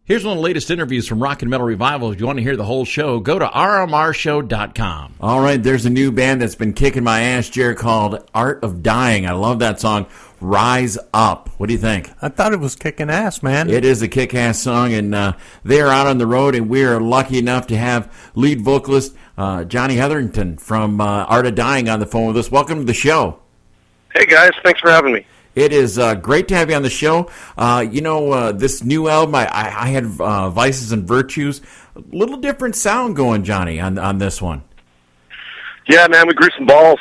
Here's one of the latest interviews from Rock and Metal Revival. If you want to hear the whole show, go to rmrshow.com. All right, there's a new band that's been kicking my ass, Jerry, called Art of Dying. I love that song, Rise Up. What do you think? I thought it was kicking ass, man. It is a kick-ass song, and they're out on the road, and we are lucky enough to have lead vocalist Jonny-Harrington from Art of Dying on the phone with us. Welcome to the show. Hey, guys. Thanks for having me. It is great to have you on the show. This new album, I had Vices and Virtues. A little different sound going, Johnny, on this one. Yeah, man, we grew some balls.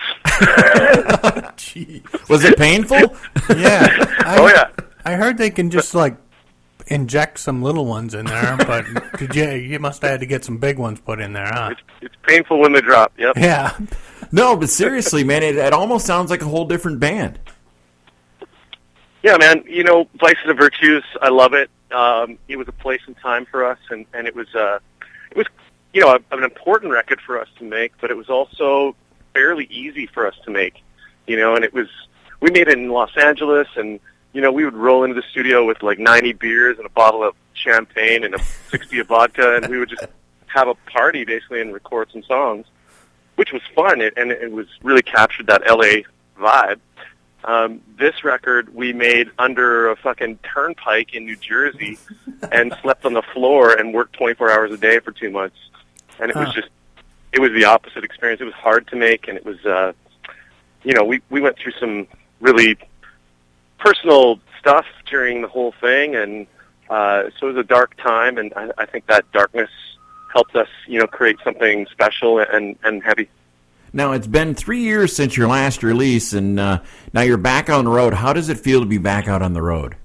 Was it painful? Yeah. Yeah. I heard they can just, inject some little ones in there, but you must have had to get some big ones put in there, huh? It's painful when they drop, yep. Yeah. No, but seriously, man, it almost sounds like a whole different band. Yeah, man, Vices and Virtues, I love it. It was a place and time for us, and it was an important record for us to make, but it was also fairly easy for us to make, and we made it in Los Angeles, and, we would roll into the studio with 90 beers and a bottle of champagne and a 60 of vodka, and we would just have a party, basically, and record some songs, which was fun, and it was really captured that LA vibe. This record we made under a fucking turnpike in New Jersey and slept on the floor and worked 24 hours a day for 2 months. And it was it was the opposite experience. It was hard to make, and it was, we went through some really personal stuff during the whole thing, and so it was a dark time, and I think that darkness helped us, create something special and heavy. Now, it's been 3 years since your last release, and now you're back on the road. How does it feel to be back out on the road?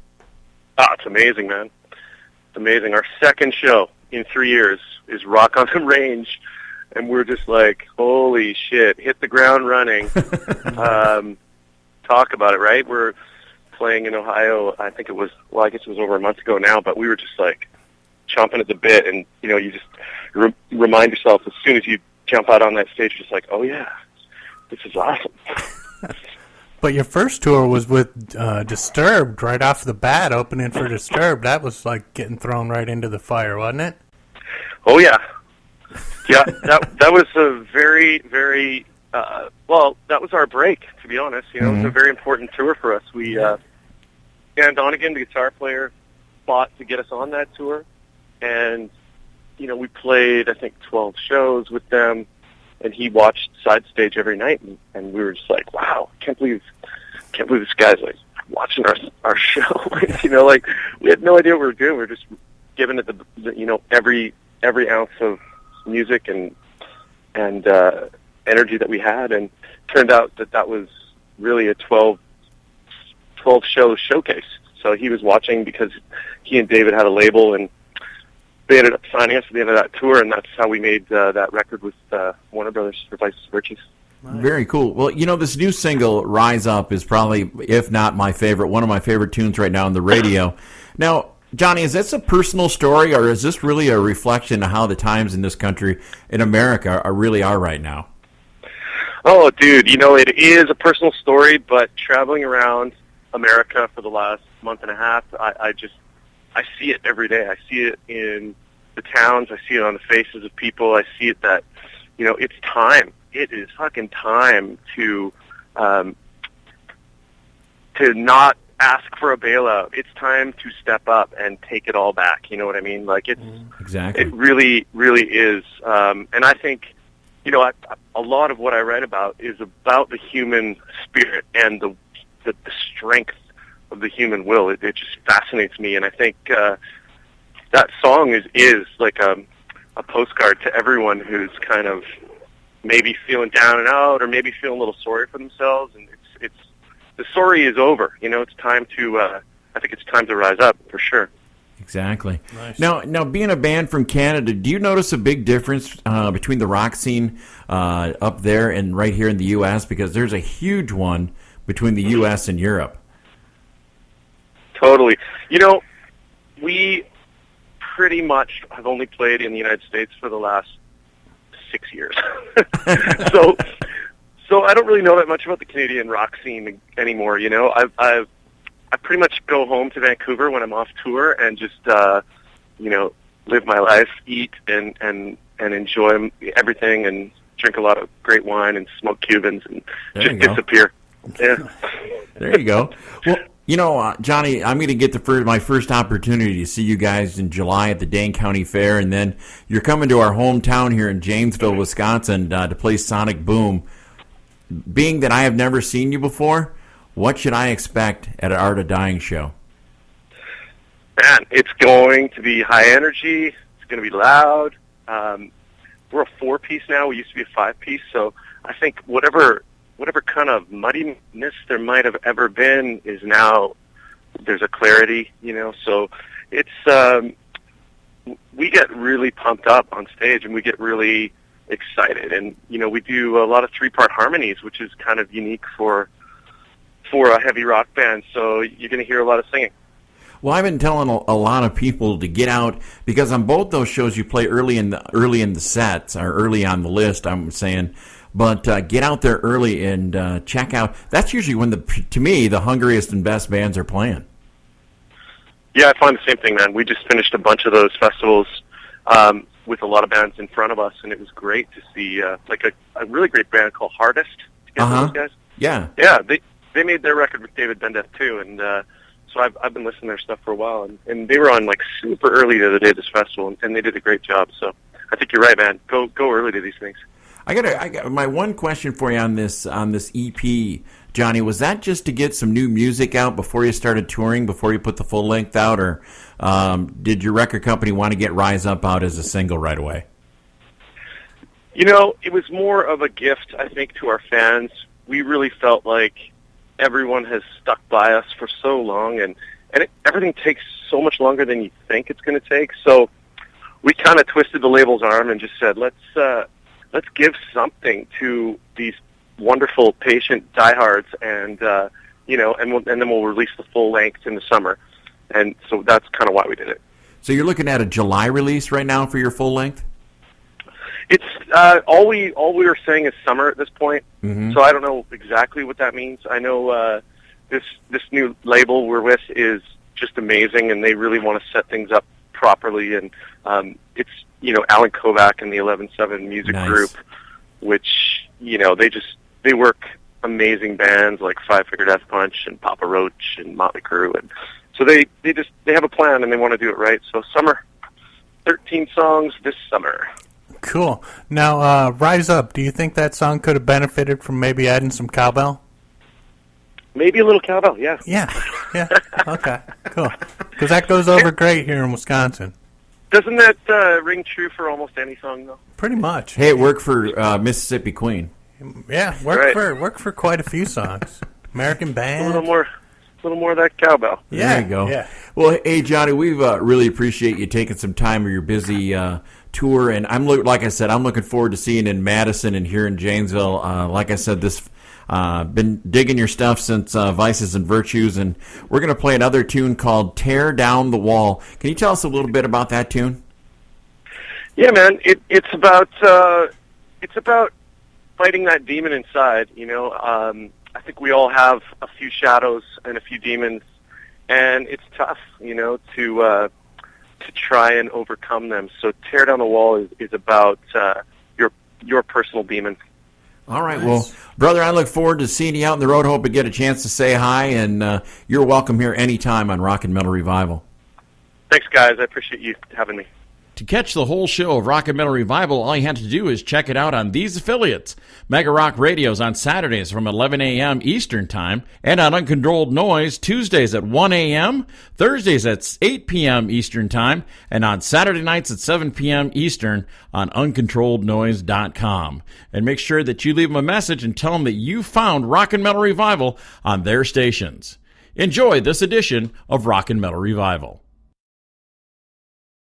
It's amazing, man. It's amazing. Our second show in 3 years is Rock on the Range, and we're just like, holy shit, hit the ground running. Talk about it, right? We're playing in Ohio, I think it was, I guess it was over a month ago now, but we were just chomping at the bit, and, you just remind yourself as soon as you jump out on that stage, just oh yeah, this is awesome. But your first tour was with Disturbed right off the bat, opening for Disturbed. That was getting thrown right into the fire, wasn't it? Oh yeah, yeah. That was a very, very that was our break. To be honest, it was a very important tour for us. We Dan Donegan, the guitar player, fought to get us on that tour, and we played, I think, 12 shows with them, and he watched Side Stage every night, and we were just like, wow, can't believe this guy's watching our show. We had no idea what we were doing. We were just giving it every ounce of music and energy that we had, and turned out that was really a 12 show showcase. So he was watching because he and David had a label, and they ended up signing us at the end of that tour, and that's how we made that record with Warner Brothers for Vices and Virtues. Nice. Very cool. Well, this new single, Rise Up, is probably, if not my favorite, one of my favorite tunes right now on the radio. Now, Johnny, is this a personal story, or is this really a reflection of how the times in this country, in America, really are right now? Oh, dude, it is a personal story, but traveling around America for the last month and a half, I see it every day. I see it in the towns. I see it on the faces of people. I see it that, it's time. It is fucking time to not ask for a bailout. It's time to step up and take it all back. You know what I mean? Exactly. It really, really is. And I think, a lot of what I write about is about the human spirit and the strength of the human will. It just fascinates me, and I think that song is like a postcard to everyone who's kind of maybe feeling down and out, or maybe feeling a little sorry for themselves. And it's the story is over. It's time to. I think it's time to rise up for sure. Exactly. Nice. Now, being a band from Canada, do you notice a big difference between the rock scene up there and right here in the U.S.? Because there's a huge one between the U.S. and Europe. Totally. We pretty much have only played in the United States for the last 6 years. So I don't really know that much about the Canadian rock scene anymore. I pretty much go home to Vancouver when I'm off tour and just live my life, eat and enjoy everything, and drink a lot of great wine and smoke Cubans and just disappear. Yeah. There you go. Well, Johnny, I'm going to get my first opportunity to see you guys in July at the Dane County Fair, and then you're coming to our hometown here in Janesville, Wisconsin, to play Sonic Boom. Being that I have never seen you before, what should I expect at an Art of Dying show? Man, it's going to be high energy. It's going to be loud. We're a 4-piece now. We used to be a 5-piece, so I think whatever kind of muddiness there might have ever been is now there's a clarity, So it's we get really pumped up on stage, and we get really excited, and we do a lot of 3-part harmonies, which is kind of unique for a heavy rock band. So you're going to hear a lot of singing. Well, I've been telling a lot of people to get out, because on both those shows you play early in the sets, or early on the list, I'm saying. But get out there early and check out. That's usually when, to me, the hungriest and best bands are playing. Yeah, I find the same thing, man. We just finished a bunch of those festivals with a lot of bands in front of us, and it was great to see like a really great band called Hardest. You guys know those guys? Yeah. Yeah, they made their record with David Bendeth too, and so I've been listening to their stuff for a while, and they were on like super early the other day at this festival, and they did a great job. So I think you're right, man. Go early to these things. I got my one question for you on this EP, Johnny. Was that just to get some new music out before you started touring, before you put the full length out, or did your record company want to get Rise Up out as a single right away? It was more of a gift, I think, to our fans. We really felt like everyone has stuck by us for so long, and everything takes so much longer than you think it's going to take. So we kind of twisted the label's arm and just said, let's give something to these wonderful, patient diehards, and then we'll release the full length in the summer. And so that's kind of why we did it. So you're looking at a July release right now for your full length? It's all we are saying is summer at this point. Mm-hmm. So I don't know exactly what that means. I know this new label we're with is just amazing, and they really want to set things up properly. And it's Alan Kovac and the 11-7 music group, which they work amazing bands like Five Finger Death Punch and Papa Roach and Motley Crue, and so they have a plan and they want to do it right. So summer, 13 songs this summer. Cool. Now, Rise Up, do you think that song could have benefited from maybe adding some cowbell? Maybe a little cowbell, yeah. Yeah. Okay, cool. Because that goes over great here in Wisconsin. Doesn't that ring true for almost any song, though? Pretty much. Hey, it worked for Mississippi Queen. Yeah, worked for quite a few songs. American Band. A little more of that cowbell. Yeah, there you go. Yeah. Well, hey, Johnny, we really appreciate you taking some time of your busy tour, and like I said, I'm looking forward to seeing you in Madison and here in Janesville. Like I said, been digging your stuff since Vices and Virtues, and we're going to play another tune called Tear Down the Wall. Can you tell us a little bit about that tune? Yeah, man, it's about fighting that demon inside. I think we all have a few shadows and a few demons, and it's tough, to try and overcome them. So Tear Down the Wall is about your personal demon. All right, well, brother, I look forward to seeing you out on the road. Hope you get a chance to say hi, and you're welcome here anytime on Rock and Metal Revival. Thanks, guys. I appreciate you having me. To catch the whole show of Rock and Metal Revival, all you have to do is check it out on these affiliates. Mega Rock Radio's on Saturdays from 11 a.m. Eastern Time, and on Uncontrolled Noise Tuesdays at 1 a.m., Thursdays at 8 p.m. Eastern Time, and on Saturday nights at 7 p.m. Eastern on UncontrolledNoise.com. And make sure that you leave them a message and tell them that you found Rock and Metal Revival on their stations. Enjoy this edition of Rock and Metal Revival.